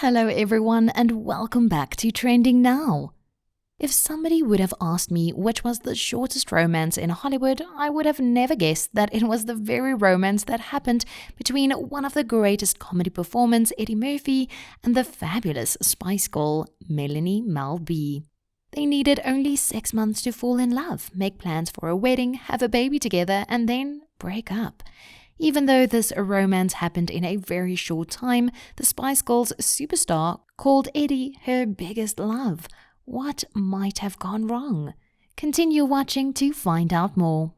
Hello everyone and welcome back to Trending Now. If somebody would have asked me which was the shortest romance in Hollywood, I would have never guessed that it was the very romance that happened between one of the greatest comedy performers, Edie Murphy, and the fabulous Spice Girl, Melanie Mel B. They needed only 6 months to fall in love, make plans for a wedding, have a baby together, and then break up. Even though this romance happened in a very short time, the Spice Girls superstar called Edie her biggest love. What might have gone wrong? Continue watching to find out more.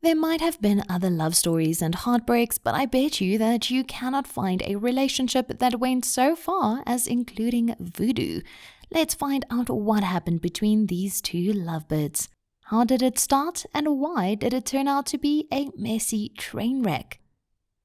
There might have been other love stories and heartbreaks, but I bet you that you cannot find a relationship that went so far as including voodoo. Let's find out what happened between these two lovebirds. How did it start, and why did it turn out to be a messy train wreck?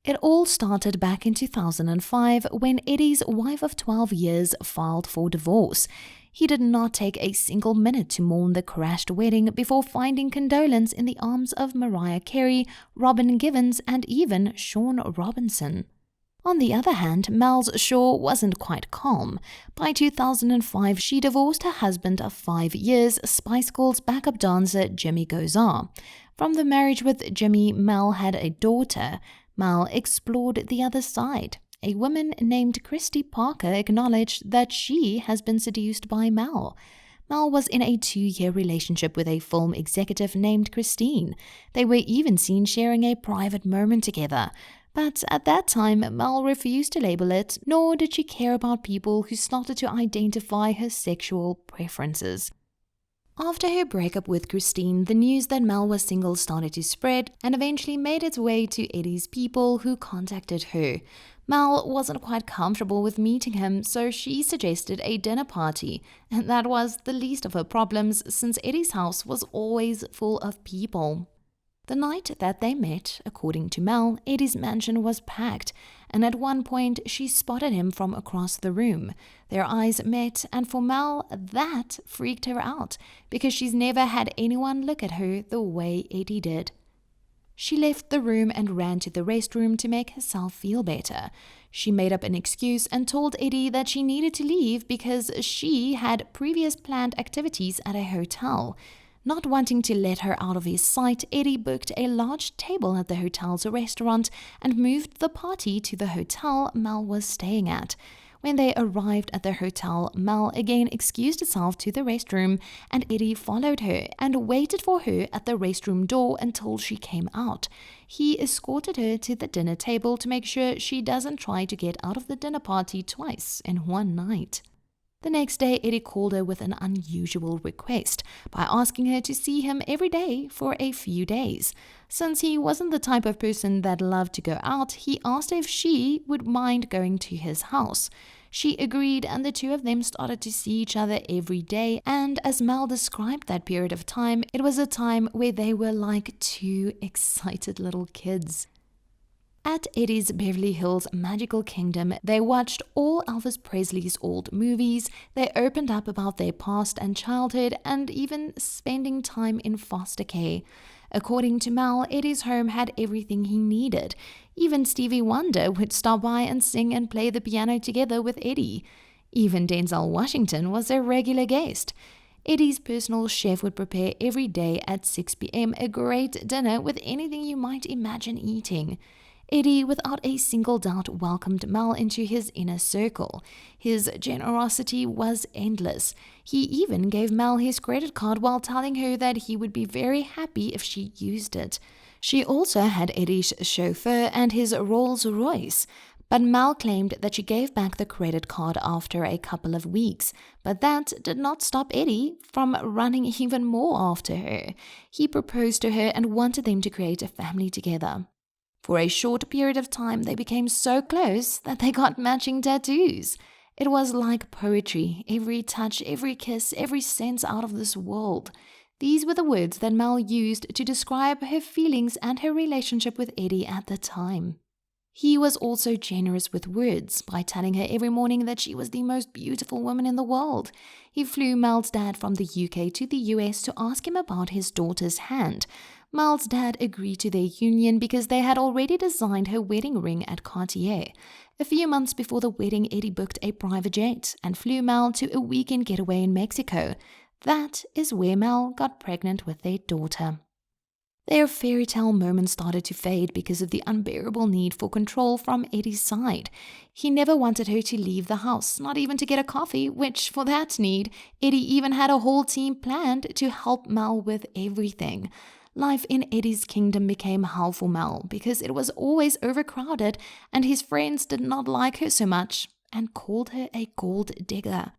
It all started back in 2005 when Eddie's wife of 12 years filed for divorce. He did not take a single minute to mourn the crashed wedding before finding condolence in the arms of Mariah Carey, Robin Givens, and even Sean Robinson. On the other hand, Mel's Shaw wasn't quite calm. By 2005, she divorced her husband of 5 years, Spice Girls backup dancer Jimmy Gozar. From the marriage with Jimmy, Mel had a daughter. Mel explored the other side. A woman named Christy Parker acknowledged that she has been seduced by Mel. Mel was in a 2-year relationship with a film executive named Christine. They were even seen sharing a private moment together. But at that time, Mel refused to label it, nor did she care about people who started to identify her sexual preferences. After her breakup with Christine, the news that Mel was single started to spread and eventually made its way to Eddie's people, who contacted her. Mel wasn't quite comfortable with meeting him, so she suggested a dinner party, and that was the least of her problems since Eddie's house was always full of people. The night that they met, according to Mel, Eddie's mansion was packed, and at one point she spotted him from across the room. Their eyes met, and for Mel, that freaked her out, because she's never had anyone look at her the way Eddie did. She left the room and ran to the restroom to make herself feel better. She made up an excuse and told Eddie that she needed to leave because she had previous planned activities at a hotel. Not wanting to let her out of his sight, Eddie booked a large table at the hotel's restaurant and moved the party to the hotel Mel was staying at. When they arrived at the hotel, Mel again excused herself to the restroom, and Eddie followed her and waited for her at the restroom door until she came out. He escorted her to the dinner table to make sure she doesn't try to get out of the dinner party twice in one night. The next day, Eddie called her with an unusual request by asking her to see him every day for a few days. Since he wasn't the type of person that loved to go out, he asked her if she would mind going to his house. She agreed, and the two of them started to see each other every day, and as Mel described that period of time, it was a time where they were like two excited little kids. At Eddie's Beverly Hills Magical Kingdom, they watched all Elvis Presley's old movies, they opened up about their past and childhood, and even spending time in foster care. According to Mel, Eddie's home had everything he needed. Even Stevie Wonder would stop by and sing and play the piano together with Eddie. Even Denzel Washington was a regular guest. Eddie's personal chef would prepare every day at 6 p.m. a great dinner with anything you might imagine eating. Eddie, without a single doubt, welcomed Mel into his inner circle. His generosity was endless. He even gave Mel his credit card while telling her that he would be very happy if she used it. She also had Eddie's chauffeur and his Rolls Royce, but Mel claimed that she gave back the credit card after a couple of weeks. But that did not stop Eddie from running even more after her. He proposed to her and wanted them to create a family together. For a short period of time, they became so close that they got matching tattoos. It was like poetry, every touch, every kiss, every sense out of this world. These were the words that Mel used to describe her feelings and her relationship with Eddie at the time. He was also generous with words by telling her every morning that she was the most beautiful woman in the world. He flew Mel's dad from the UK to the US to ask him about his daughter's hand. Mel's dad agreed to their union because they had already designed her wedding ring at Cartier. A few months before the wedding, Edie booked a private jet and flew Mel to a weekend getaway in Mexico. That is where Mel got pregnant with their daughter. Their fairy tale moment started to fade because of the unbearable need for control from Edie's side. He never wanted her to leave the house, not even to get a coffee, which, for that need, Edie even had a whole team planned to help Mel with everything. Life in Eddie's kingdom became hell for Mel because it was always overcrowded and his friends did not like her so much and called her a gold digger.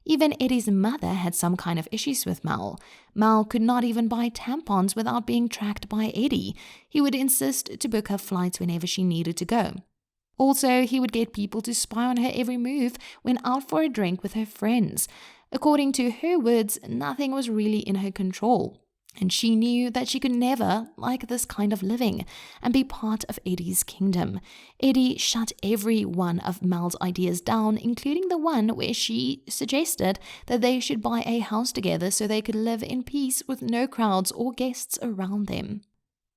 Even Eddie's mother had some kind of issues with Mel. Mel could not even buy tampons without being tracked by Edie. He would insist to book her flights whenever she needed to go. Also, he would get people to spy on her every move when out for a drink with her friends. According to her words, nothing was really in her control. And she knew that she could never like this kind of living and be part of Eddie's kingdom. Edie shut every one of Mel's ideas down, including the one where she suggested that they should buy a house together so they could live in peace with no crowds or guests around them.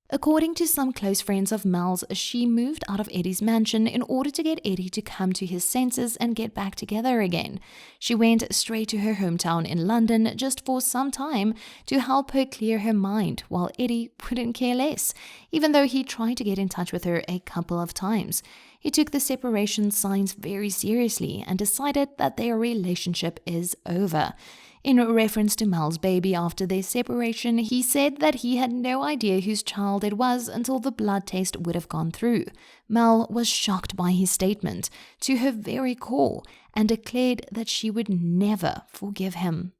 According to some close friends of Mel's, she moved out of Eddie's mansion in order to get Edie to come to his senses and get back together again. She went straight to her hometown in London just for some time to help her clear her mind, while Edie wouldn't care less, even though he tried to get in touch with her a couple of times. He took the separation signs very seriously and decided that their relationship is over. In reference to Mel's baby after their separation, he said that he had no idea whose child it was until the blood test would have gone through. Mel was shocked by his statement to her very core and declared that she would never forgive him.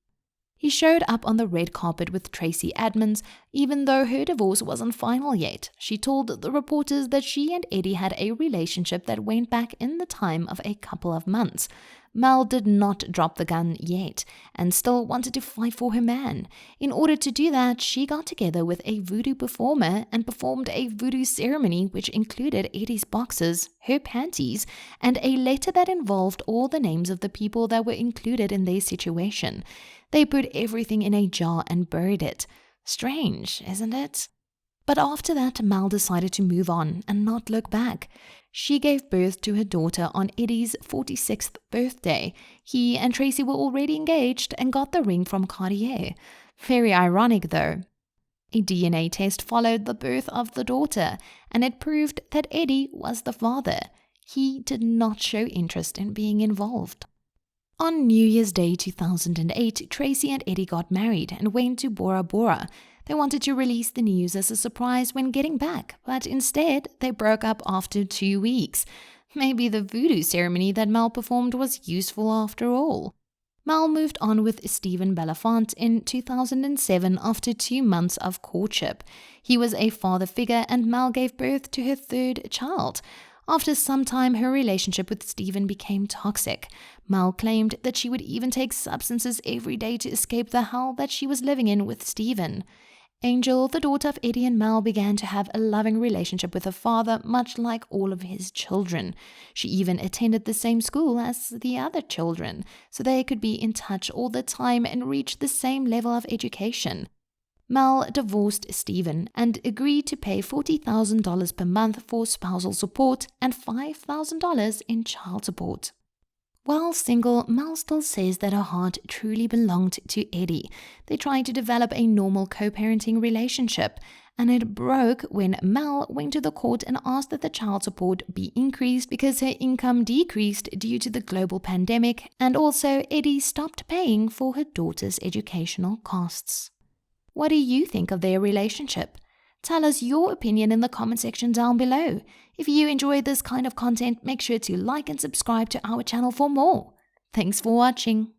He showed up on the red carpet with Tracy Edmonds, even though her divorce wasn't final yet. She told the reporters that she and Edie had a relationship that went back in the time of a couple of months. Mel did not drop the gun yet and still wanted to fight for her man. In order to do that, she got together with a voodoo performer and performed a voodoo ceremony which included Eddie's boxes, her panties, and a letter that involved all the names of the people that were included in their situation. They put everything in a jar and buried it. Strange, isn't it? But after that, Mel decided to move on and not look back. She gave birth to her daughter on Eddie's 46th birthday. He and Tracy were already engaged and got the ring from Cartier. Very ironic though. A DNA test followed the birth of the daughter, and it proved that Edie was the father. He did not show interest in being involved. On New Year's Day 2008, Tracy and Edie got married and went to Bora Bora. They wanted to release the news as a surprise when getting back, but instead they broke up after 2 weeks. Maybe the voodoo ceremony that Mel performed was useful after all. Mel moved on with Stephen Belafonte in 2007 after 2 months of courtship. He was a father figure and Mel gave birth to her third child. After some time, her relationship with Stephen became toxic. Mel claimed that she would even take substances every day to escape the hell that she was living in with Stephen. Angel, the daughter of Edie and Mel, began to have a loving relationship with her father, much like all of his children. She even attended the same school as the other children, so they could be in touch all the time and reach the same level of education. Mel divorced Stephen and agreed to pay $40,000 per month for spousal support and $5,000 in child support. While single, Mel still says that her heart truly belonged to Edie. They tried to develop a normal co-parenting relationship, and it broke when Mel went to the court and asked that the child support be increased because her income decreased due to the global pandemic, and also Edie stopped paying for her daughter's educational costs. What do you think of their relationship? Tell us your opinion in the comment section down below. If you enjoyed this kind of content, make sure to like and subscribe to our channel for more. Thanks for watching.